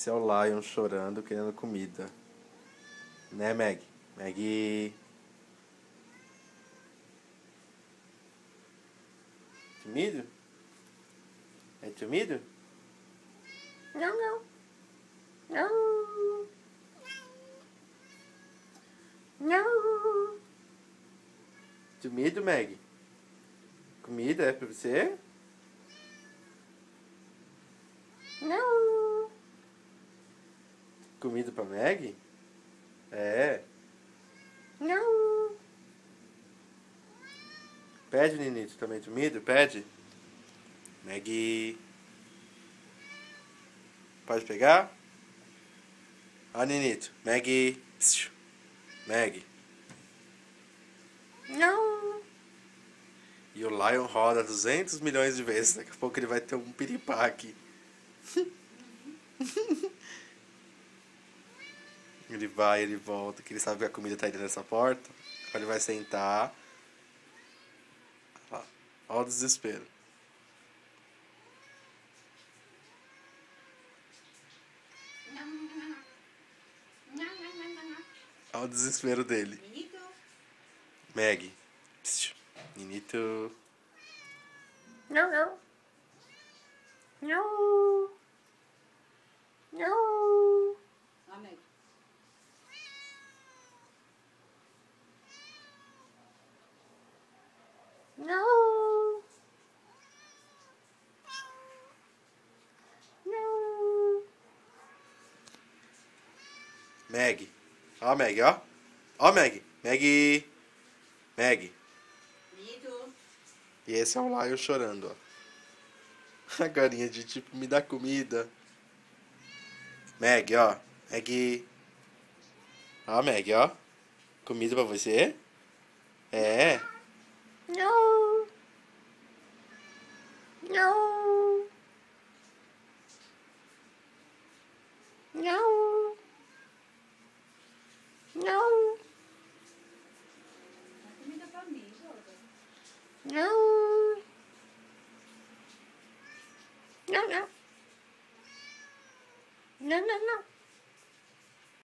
Esse é o Lion chorando, querendo comida. Né, Meg? Meg. Tímido? É tímido? Não, não. Não. Não. Tímido, Meg? Comida é pra você? Não. Comida pra Meg? É. Não. Pede, Ninito, também tímido? Pede. Meg. Pode pegar? Ó, Ninito. Meg. Psiu. Meg. Não. E o Lion roda 200 milhões de vezes. Daqui a pouco ele vai ter um piripaque. Ele vai, ele volta, que ele sabe que a comida tá aí nessa porta. Agora ele vai sentar. Olha o desespero. Olha o desespero dele. Ninito. Meg. Psiu. Ninito. Não, não. Não. Não. Amém. Não. Não. Meg. Ó, Meg, ó. Ó, Meg. Meg. Meg. Nido. E esse é o Lion chorando, ó. A carinha de tipo, me dá comida. Meg, ó. Meg. Ó, Meg, ó. Comida pra você? É. Não. Não. Não. Não. Dá comida pra mim, Jota. Não. Não, não. Não, não, não.